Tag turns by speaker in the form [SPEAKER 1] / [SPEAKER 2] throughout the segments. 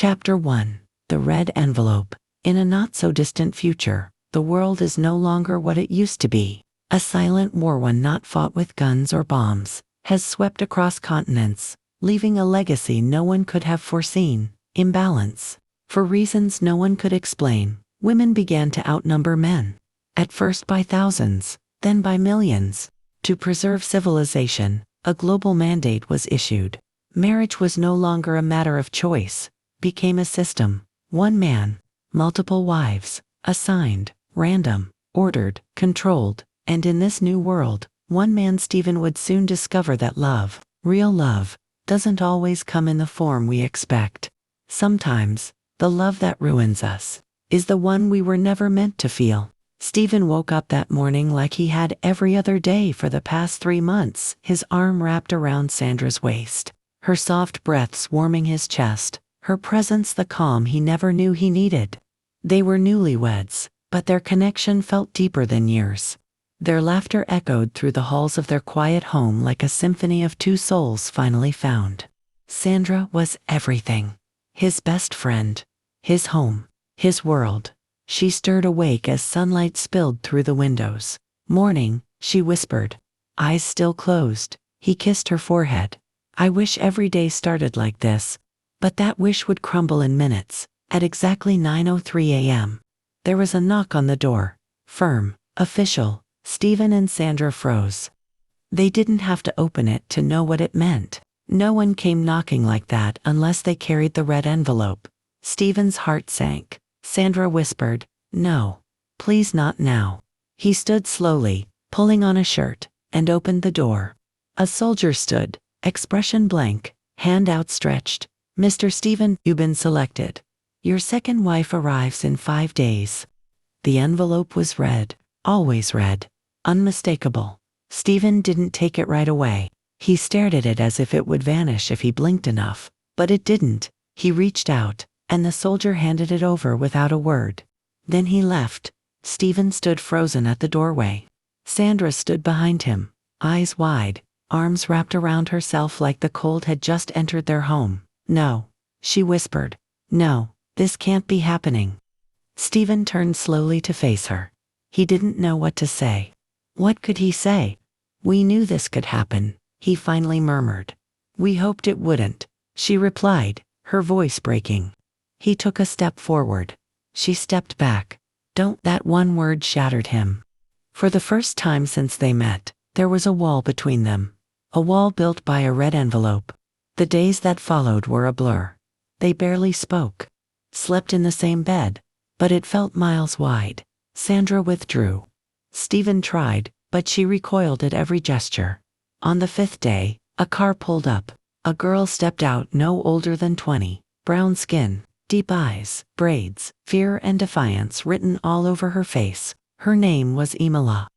[SPEAKER 1] Chapter 1. The Red Envelope. In a not-so-distant future, the world is no longer what it used to be. A silent war, one not fought with guns or bombs, has swept across continents, leaving a legacy no one could have foreseen: imbalance. For reasons no one could explain, women began to outnumber men. At first by thousands, then by millions. To preserve civilization, a global mandate was issued. Marriage was no longer a matter of choice, became a system. One man, multiple wives, assigned, random, ordered, controlled. And in this new world, one man, Stephen, would soon discover that love, real love, doesn't always come in the form we expect. Sometimes, the love that ruins us is the one we were never meant to feel. Stephen woke up that morning like he had every other day for the past 3 months, his arm wrapped around Sandra's waist, her soft breaths warming his chest, her presence the calm he never knew he needed. They were newlyweds, but their connection felt deeper than years. Their laughter echoed through the halls of their quiet home like a symphony of two souls finally found. Sandra was everything. His best friend, his home, his world. She stirred awake as sunlight spilled through the windows. "Morning," she whispered, eyes still closed. He kissed her forehead. "I wish every day started like this." But that wish would crumble in minutes. At exactly 9:03 a.m., there was a knock on the door. Firm, official. Stephen and Sandra froze. They didn't have to open it to know what it meant. No one came knocking like that unless they carried the red envelope. Stephen's heart sank. Sandra whispered, "No, please not now." He stood slowly, pulling on a shirt, and opened the door. A soldier stood, expression blank, hand outstretched. "Mr. Stephen, you've been selected. Your second wife arrives in 5 days." The envelope was red, always red, unmistakable. Stephen didn't take it right away. He stared at it as if it would vanish if he blinked enough, but it didn't. He reached out, and the soldier handed it over without a word. Then he left. Stephen stood frozen at the doorway. Sandra stood behind him, eyes wide, arms wrapped around herself like the cold had just entered their home. "No," she whispered. "No, this can't be happening." Stephen turned slowly to face her. He didn't know what to say. What could he say? "We knew this could happen," he finally murmured. "We hoped it wouldn't," she replied, her voice breaking. He took a step forward. She stepped back. "Don't." That one word shattered him. For the first time since they met, there was a wall between them. A wall built by a red envelope. The days that followed were a blur. They barely spoke. Slept in the same bed, but it felt miles wide. Sandra withdrew. Stephen tried, but she recoiled at every gesture. On the 5th day, a car pulled up. A girl stepped out, no older than 20, brown skin, deep eyes, braids, fear and defiance written all over her face. Her name was Emela.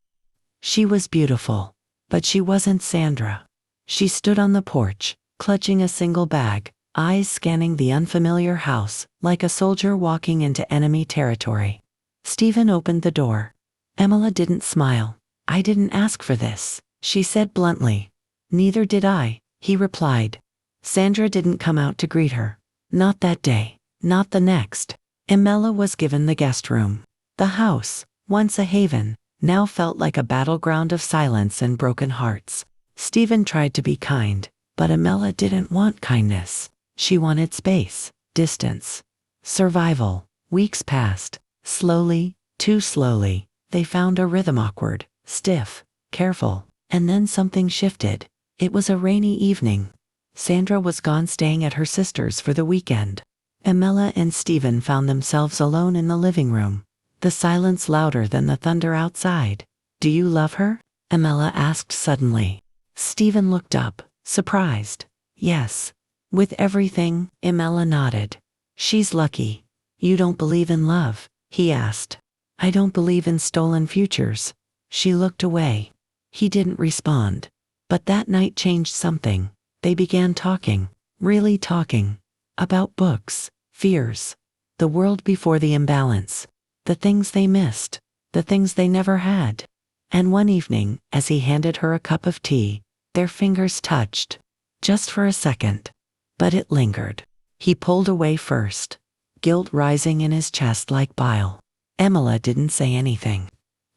[SPEAKER 1] She was beautiful, but she wasn't Sandra. She stood on the porch, clutching a single bag, eyes scanning the unfamiliar house, like a soldier walking into enemy territory. Stephen opened the door. Emela didn't smile. "I didn't ask for this," she said bluntly. "Neither did I," he replied. Sandra didn't come out to greet her. Not that day, not the next. Emela was given the guest room. The house, once a haven, now felt like a battleground of silence and broken hearts. Stephen tried to be kind, but Emela didn't want kindness. She wanted space, distance, survival. Weeks passed. Slowly, too slowly, they found a rhythm, awkward, stiff, careful, and then something shifted. It was a rainy evening. Sandra was gone, staying at her sister's for the weekend. Emela and Stephen found themselves alone in the living room, the silence louder than the thunder outside. "Do you love her?" Emela asked suddenly. Stephen looked up, surprised. "Yes. With everything," Emela nodded. "She's lucky." "You don't believe in love?" he asked. "I don't believe in stolen futures." She looked away. He didn't respond. But that night changed something. They began talking, really talking, about books, fears, the world before the imbalance, the things they missed, the things they never had. And one evening, as he handed her a cup of tea, their fingers touched. Just for a second. But it lingered. He pulled away first, guilt rising in his chest like bile. Emela didn't say anything.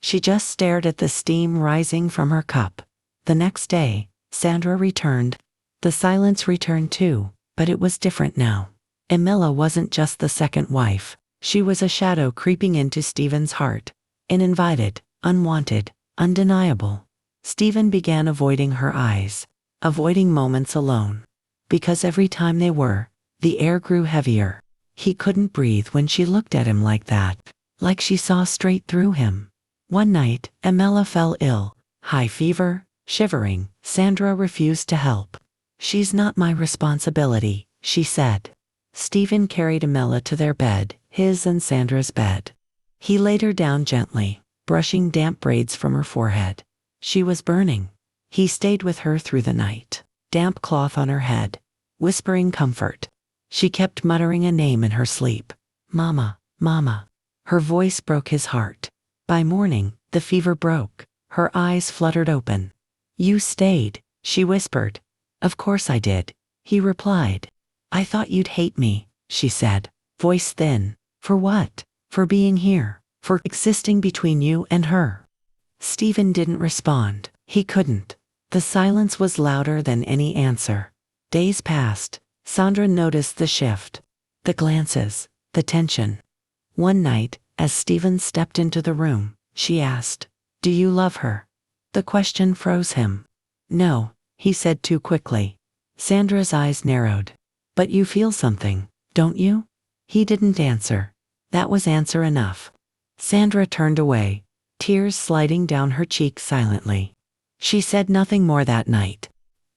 [SPEAKER 1] She just stared at the steam rising from her cup. The next day, Sandra returned. The silence returned too, but it was different now. Emela wasn't just the second wife. She was a shadow creeping into Stephen's heart. Uninvited, unwanted, undeniable. Stephen began avoiding her eyes, avoiding moments alone. Because every time they were, the air grew heavier. He couldn't breathe when she looked at him like that, like she saw straight through him. One night, Emela fell ill, high fever, shivering. Sandra refused to help. "She's not my responsibility," she said. Stephen carried Emela to their bed, his and Sandra's bed. He laid her down gently, brushing damp braids from her forehead. She was burning. He stayed with her through the night, damp cloth on her head, whispering comfort. She kept muttering a name in her sleep. "Mama, Mama." Her voice broke his heart. By morning, the fever broke. Her eyes fluttered open. "You stayed," she whispered. "Of course I did," he replied. "I thought you'd hate me," she said, voice thin. "For what? For being here, for existing between you and her." Stephen didn't respond. He couldn't. The silence was louder than any answer. Days passed. Sandra noticed the shift. The glances, the tension. One night, as Stephen stepped into the room, she asked, "Do you love her?" The question froze him. "No," he said too quickly. Sandra's eyes narrowed. "But you feel something, don't you?" He didn't answer. That was answer enough. Sandra turned away, tears sliding down her cheeks silently. She said nothing more that night.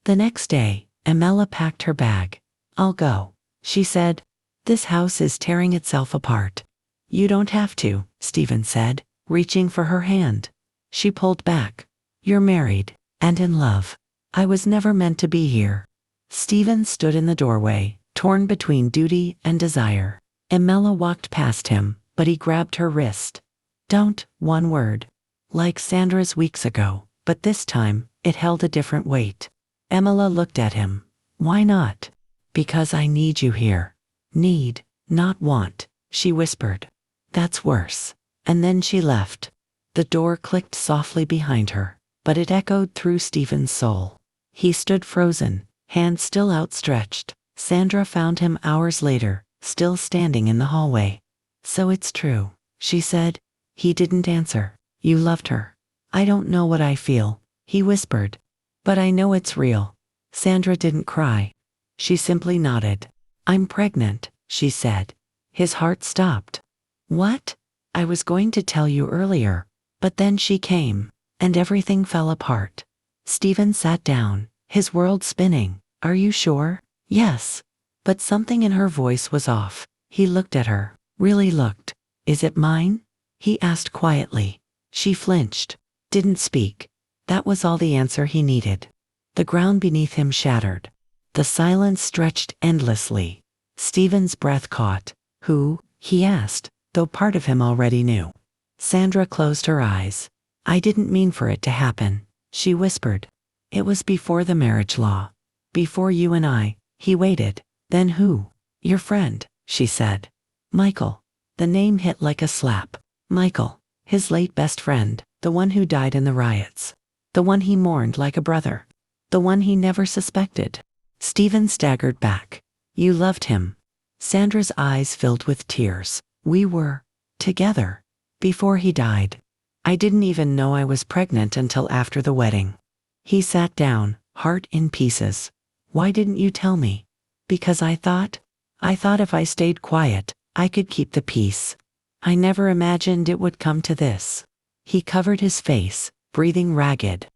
[SPEAKER 1] The next day, Emela packed her bag. "I'll go," she said. "This house is tearing itself apart." "You don't have to," Stephen said, reaching for her hand. She pulled back. "You're married, and in love. I was never meant to be here." Stephen stood in the doorway, torn between duty and desire. Emela walked past him, but he grabbed her wrist. "Don't," one word. Like Sandra's weeks ago, but this time, it held a different weight. Emela looked at him. "Why not?" "Because I need you here." "Need, not want," she whispered. "That's worse." And then she left. The door clicked softly behind her, but it echoed through Stephen's soul. He stood frozen, hand still outstretched. Sandra found him hours later, still standing in the hallway. "So it's true," she said. He didn't answer. "You loved her." "I don't know what I feel," he whispered. "But I know it's real." Sandra didn't cry. She simply nodded. "I'm pregnant," she said. His heart stopped. "What?" "I was going to tell you earlier, but then she came, and everything fell apart." Stephen sat down, his world spinning. "Are you sure?" "Yes." But something in her voice was off. He looked at her, really looked. "Is it mine?" he asked quietly. She flinched, didn't speak. That was all the answer he needed. The ground beneath him shattered. The silence stretched endlessly. Stephen's breath caught. "Who?" he asked, though part of him already knew. Sandra closed her eyes. "I didn't mean for it to happen," she whispered. "It was before the marriage law. Before you and I." He waited. "Then who?" "Your friend," she said. "Michael." The name hit like a slap. Michael, his late best friend, the one who died in the riots. The one he mourned like a brother. The one he never suspected. Stephen staggered back. "You loved him." Sandra's eyes filled with tears. "We were together before he died. I didn't even know I was pregnant until after the wedding." He sat down, heart in pieces. "Why didn't you tell me?" "Because I thought if I stayed quiet, I could keep the peace. I never imagined it would come to this." He covered his face, breathing ragged.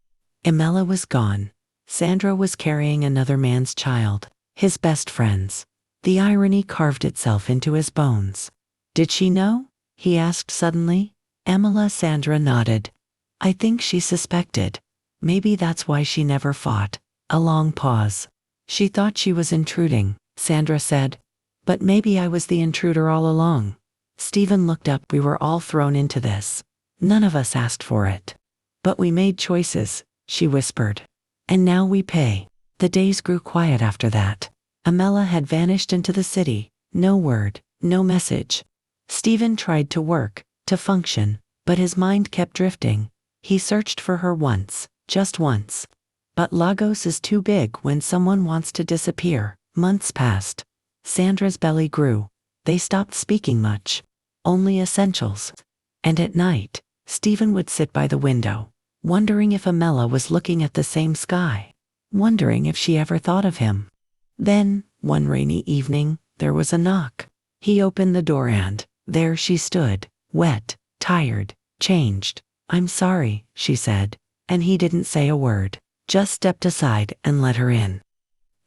[SPEAKER 1] Emela was gone. Sandra was carrying another man's child, his best friend's. The irony carved itself into his bones. "Did she know?" he asked suddenly. Sandra nodded. "I think she suspected. Maybe that's why she never fought." A long pause. "She thought she was intruding," Sandra said. "But maybe I was the intruder all along." Stephen looked up. "We were all thrown into this. None of us asked for it. But we made choices," she whispered. "And now we pay." The days grew quiet after that. Emela had vanished into the city. No word, no message. Stephen tried to work, to function, but his mind kept drifting. He searched for her once, just once. But Lagos is too big when someone wants to disappear. Months passed. Sandra's belly grew. They stopped speaking much. Only essentials. And at night, Stephen would sit by the window, wondering if Emela was looking at the same sky, wondering if she ever thought of him. Then, one rainy evening, there was a knock. He opened the door and there she stood, wet, tired, changed. "I'm sorry," she said, and he didn't say a word, just stepped aside and let her in.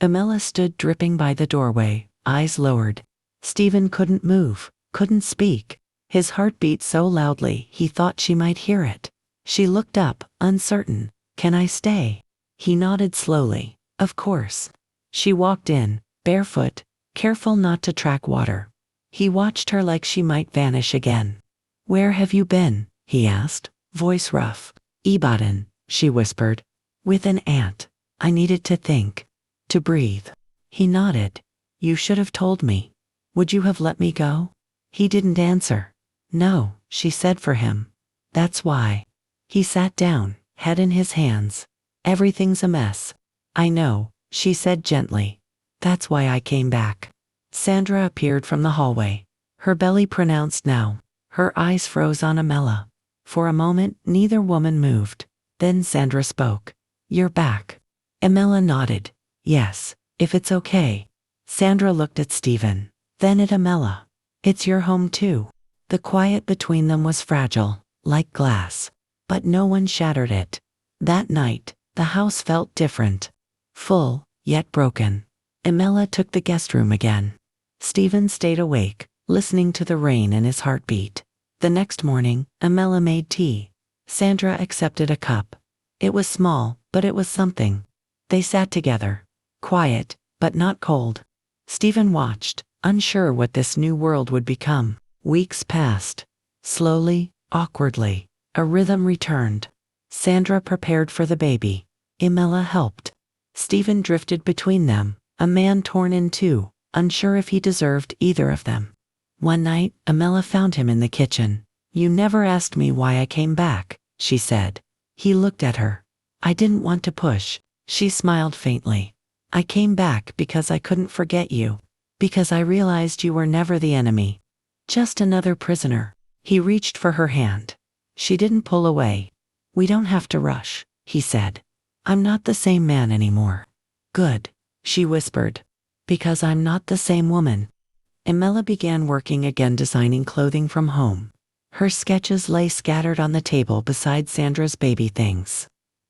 [SPEAKER 1] Emela stood dripping by the doorway, eyes lowered. Stephen couldn't move, couldn't speak. His heart beat so loudly he thought she might hear it. She looked up, uncertain. "Can I stay?" He nodded slowly. "Of course." She walked in, barefoot, careful not to track water. He watched her like she might vanish again. "Where have you been?" he asked, voice rough. "Ibadan," she whispered. "With an aunt. I needed to think. To breathe." He nodded. "You should have told me. Would you have let me go?" He didn't answer. "No," she said for him. "That's why." He sat down, head in his hands. "Everything's a mess." "I know," she said gently. "That's why I came back." Sandra appeared from the hallway. Her belly pronounced now. Her eyes froze on Emela. For a moment, neither woman moved. Then Sandra spoke. "You're back." Emela nodded. "Yes, if it's okay." Sandra looked at Stephen, then at Emela. "It's your home too." The quiet between them was fragile, like glass. But no one shattered it. That night, the house felt different. Full, yet broken. Emela took the guest room again. Stephen stayed awake, listening to the rain and his heartbeat. The next morning, Emela made tea. Sandra accepted a cup. It was small, but it was something. They sat together. Quiet, but not cold. Stephen watched, unsure what this new world would become. Weeks passed. Slowly, awkwardly, a rhythm returned. Sandra prepared for the baby. Emela helped. Stephen drifted between them, a man torn in two, unsure if he deserved either of them. One night, Emela found him in the kitchen. "You never asked me why I came back," she said. He looked at her. "I didn't want to push." She smiled faintly. "I came back because I couldn't forget you. Because I realized you were never the enemy. Just another prisoner." He reached for her hand. She didn't pull away. "We don't have to rush," he said. "I'm not the same man anymore." "Good," she whispered. "Because I'm not the same woman." Emela began working again, designing clothing from home. Her sketches lay scattered on the table beside Sandra's baby things.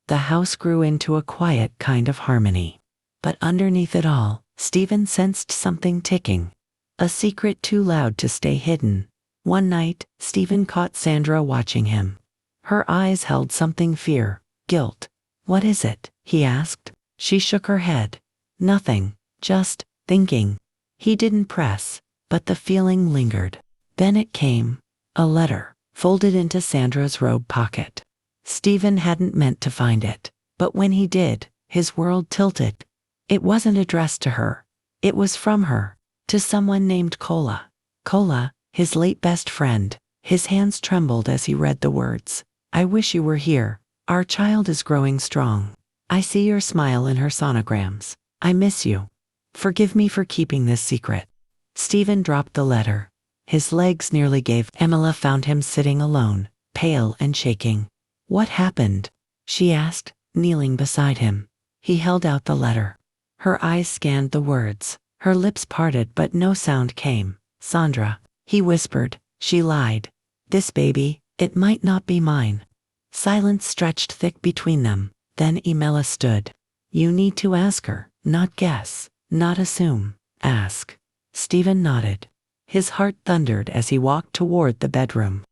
[SPEAKER 1] The house grew into a quiet kind of harmony. But underneath it all, Stephen sensed something ticking. A secret too loud to stay hidden. One night, Stephen caught Sandra watching him. Her eyes held something, fear, guilt. "What is it?" he asked. She shook her head. "Nothing, just thinking." He didn't press, but the feeling lingered. Then it came. A letter, folded into Sandra's robe pocket. Stephen hadn't meant to find it, but when he did, his world tilted. It wasn't addressed to her. It was from her, to someone named Kola. Kola, his late best friend. His hands trembled as he read the words. "I wish you were here. Our child is growing strong. I see your smile in her sonograms. I miss you. Forgive me for keeping this secret." Stephen dropped the letter. His legs nearly gave. Emela found him sitting alone, pale and shaking. "What happened?" she asked, kneeling beside him. He held out the letter. Her eyes scanned the words. Her lips parted but no sound came. "Sandra," he whispered. She lied. "This baby, it might not be mine." Silence stretched thick between them. Then Emela stood. "You need to ask her, not guess, not assume. Ask." Stephen nodded. His heart thundered as he walked toward the bedroom.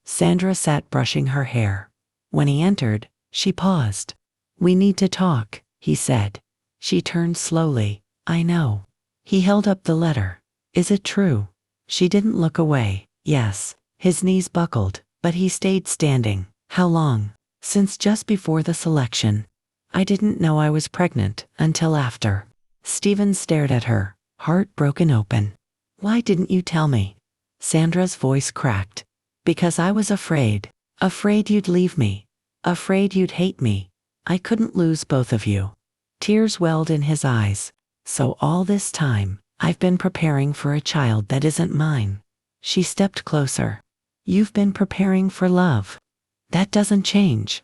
[SPEAKER 1] Sandra sat brushing her hair. When he entered, she paused. "We need to talk," he said. She turned slowly. "I know." He held up the letter. "Is it true?" She didn't look away. Yes. His knees buckled, but he stayed standing. "How long?" "Since just before the selection. I didn't know I was pregnant until after." Stephen stared at her, heart broken open. Why didn't you tell me? Sandra's voice cracked. Because I was afraid. Afraid you'd leave me. Afraid you'd hate me. I couldn't lose both of you. Tears welled in his eyes. So all this time, I've been preparing for a child that isn't mine. She stepped closer. You've been preparing for love. That doesn't change.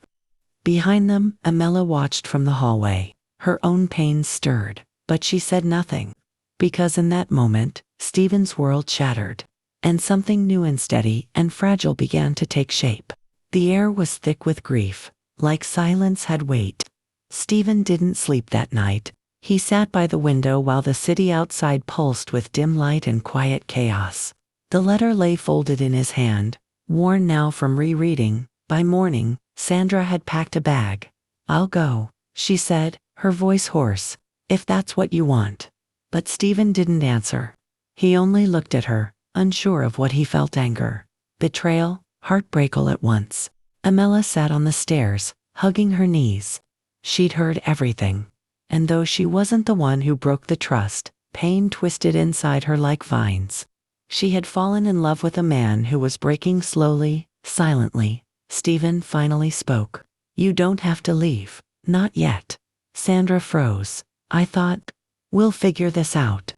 [SPEAKER 1] Behind them, Emela watched from the hallway. Her own pain stirred, but she said nothing. Because in that moment, Stephen's world shattered, and something new and steady and fragile began to take shape. The air was thick with grief, like silence had weight. Stephen didn't sleep that night. He sat by the window while the city outside pulsed with dim light and quiet chaos. The letter lay folded in his hand, worn now from rereading. By morning, Sandra had packed a bag. I'll go, she said, her voice hoarse, if that's what you want. But Stephen didn't answer. He only looked at her, unsure of what he felt: anger, betrayal, heartbreak all at once. Emela sat on the stairs, hugging her knees. She'd heard everything. And though she wasn't the one who broke the trust, pain twisted inside her like vines. She had fallen in love with a man who was breaking slowly, silently. Stephen finally spoke. You don't have to leave. Not yet. Sandra froze. I thought, we'll figure this out.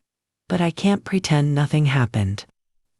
[SPEAKER 1] But I can't pretend nothing happened.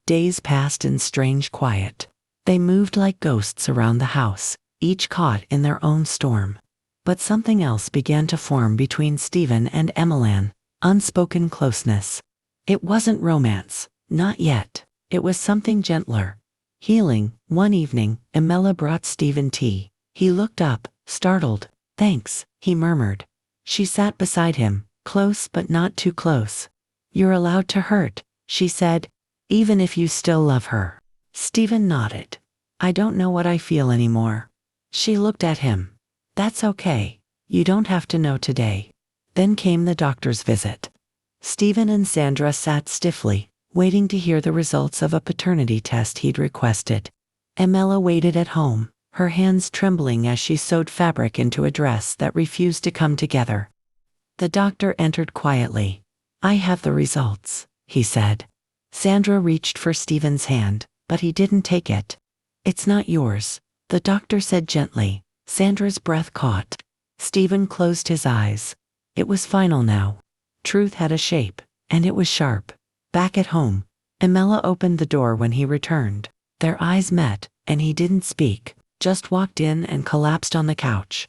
[SPEAKER 1] Days passed in strange quiet. They moved like ghosts around the house, each caught in their own storm. But something else began to form between Stephen and Emela, unspoken closeness. It wasn't romance, not yet. It was something gentler. Healing. One evening, Emela brought Stephen tea. He looked up, startled. Thanks, he murmured. She sat beside him, close but not too close. You're allowed to hurt, she said, even if you still love her. Stephen nodded. I don't know what I feel anymore. She looked at him. That's okay. You don't have to know today. Then came the doctor's visit. Stephen and Sandra sat stiffly, waiting to hear the results of a paternity test he'd requested. Emela waited at home, her hands trembling as she sewed fabric into a dress that refused to come together. The doctor entered quietly. I have the results, he said. Sandra reached for Stephen's hand, but he didn't take it. It's not yours, the doctor said gently. Sandra's breath caught. Stephen closed his eyes. It was final now. Truth had a shape, and it was sharp. Back at home, Emela opened the door when he returned. Their eyes met, and he didn't speak, just walked in and collapsed on the couch.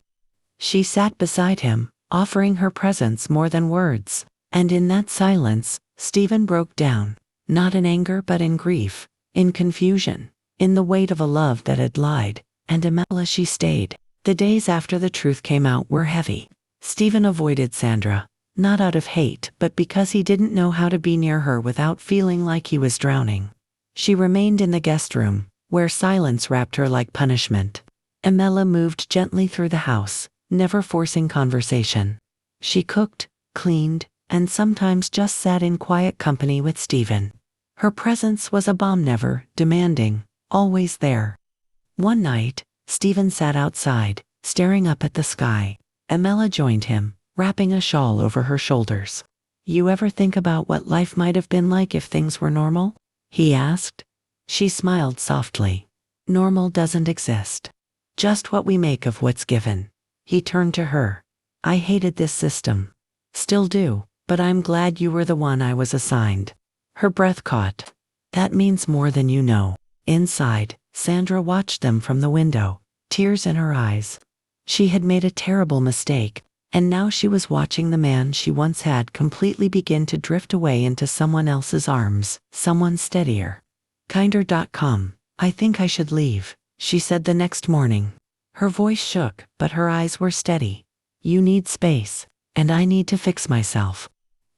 [SPEAKER 1] She sat beside him, offering her presence more than words. And in that silence, Stephen broke down, not in anger but in grief, in confusion, in the weight of a love that had lied. And Emela, she stayed. The days after the truth came out were heavy. Stephen avoided Sandra, not out of hate but because he didn't know how to be near her without feeling like he was drowning. She remained in the guest room, where silence wrapped her like punishment. Emela moved gently through the house, never forcing conversation. She cooked, cleaned, and sometimes just sat in quiet company with Stephen. Her presence was a balm, never demanding, always there. One night, Stephen sat outside, staring up at the sky. Emela joined him, wrapping a shawl over her shoulders. You ever think about what life might have been like if things were normal? He asked. She smiled softly. Normal doesn't exist. Just what we make of what's given. He turned to her. I hated this system. Still do, but I'm glad you were the one I was assigned. Her breath caught. That means more than you know. Inside, Sandra watched them from the window, tears in her eyes. She had made a terrible mistake, and now she was watching the man she once had completely begin to drift away into someone else's arms, someone steadier. Kinder.com. I think I should leave, she said the next morning. Her voice shook, but her eyes were steady. You need space, and I need to fix myself.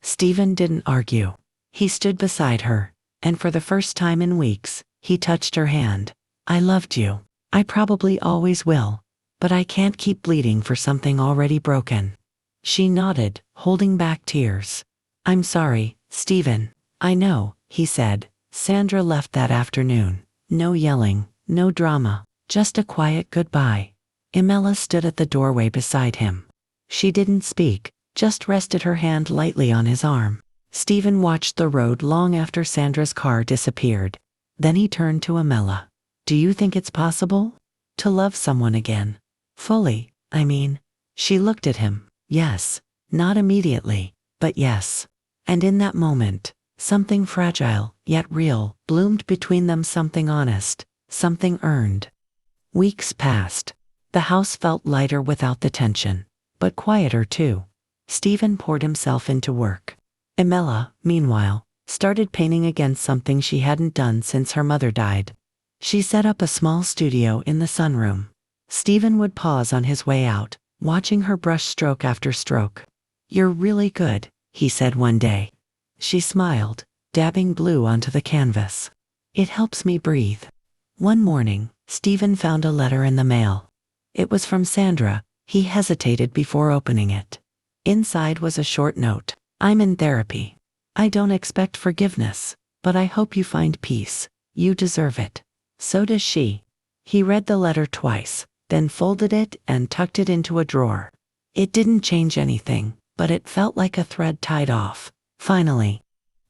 [SPEAKER 1] Stephen didn't argue. He stood beside her, and for the first time in weeks, he touched her hand. I loved you. I probably always will. But I can't keep bleeding for something already broken. She nodded, holding back tears. I'm sorry, Stephen. I know, he said. Sandra left that afternoon. No yelling, no drama, just a quiet goodbye. Emela stood at the doorway beside him. She didn't speak, just rested her hand lightly on his arm. Stephen watched the road long after Sandra's car disappeared. Then he turned to Emela. Do you think it's possible? To love someone again? Fully, I mean. She looked at him. Yes. Not immediately, but yes. And in that moment, something fragile, yet real, bloomed between them, something honest, something earned. Weeks passed. The house felt lighter without the tension, but quieter too. Stephen poured himself into work. Emela, meanwhile, started painting again, something she hadn't done since her mother died. She set up a small studio in the sunroom. Stephen would pause on his way out, watching her brush stroke after stroke. You're really good, he said one day. She smiled, dabbing blue onto the canvas. It helps me breathe. One morning, Stephen found a letter in the mail. It was from Sandra. He hesitated before opening it. Inside was a short note. I'm in therapy. I don't expect forgiveness, but I hope you find peace. You deserve it. So does she. He read the letter twice, then folded it and tucked it into a drawer. It didn't change anything, but it felt like a thread tied off. Finally.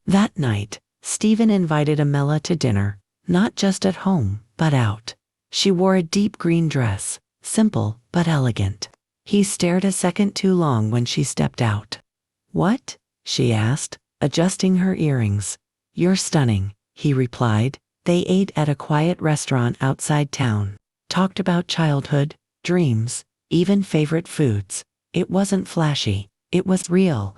[SPEAKER 1] That night, Stephen invited Emela to dinner, not just at home, but out. She wore a deep green dress, simple but elegant. He stared a second too long when she stepped out. What? She asked, adjusting her earrings. You're stunning, he replied. They ate at a quiet restaurant outside town, talked about childhood, dreams, even favorite foods. It wasn't flashy, it was real.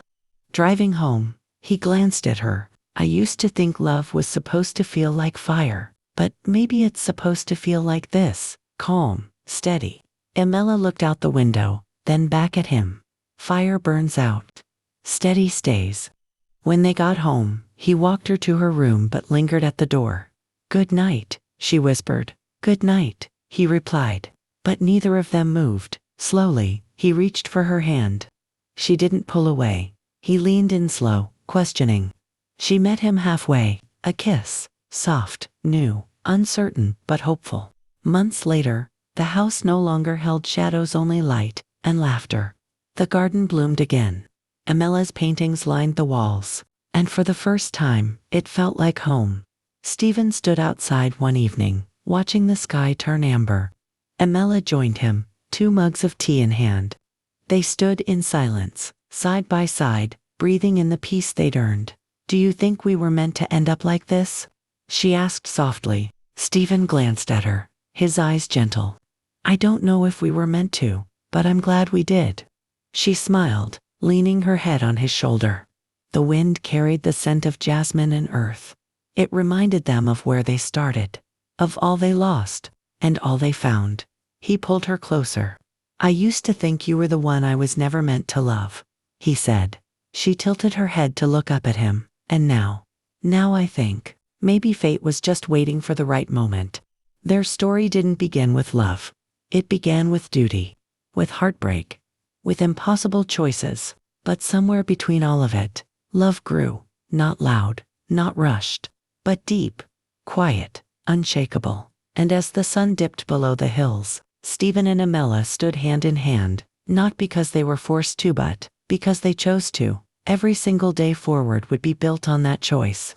[SPEAKER 1] Driving home, he glanced at her. I used to think love was supposed to feel like fire, but maybe it's supposed to feel like this, calm, steady. Emela looked out the window, then back at him. Fire burns out. Steady stays. When they got home, he walked her to her room but lingered at the door. Good night, she whispered. Good night, he replied. But neither of them moved. Slowly, he reached for her hand. She didn't pull away. He leaned in slow, questioning. She met him halfway, a kiss, soft, new, uncertain, but hopeful. Months later, the house no longer held shadows, only light and laughter. The garden bloomed again. Emela's paintings lined the walls, and for the first time, it felt like home. Stephen stood outside one evening, watching the sky turn amber. Emela joined him, 2 mugs of tea in hand. They stood in silence, side by side, breathing in the peace they'd earned. Do you think we were meant to end up like this? She asked softly. Stephen glanced at her, his eyes gentle. I don't know if we were meant to, but I'm glad we did. She smiled, leaning her head on his shoulder. The wind carried the scent of jasmine and earth. It reminded them of where they started, of all they lost, and all they found. He pulled her closer. I used to think you were the one I was never meant to love, he said. She tilted her head to look up at him, and now I think, maybe fate was just waiting for the right moment. Their story didn't begin with love. It began with duty, with heartbreak, with impossible choices, but somewhere between all of it, love grew, not loud, not rushed, but deep, quiet, unshakable. And as the sun dipped below the hills, Stephen and Emela stood hand in hand, not because they were forced to, but because they chose to. Every single day forward would be built on that choice.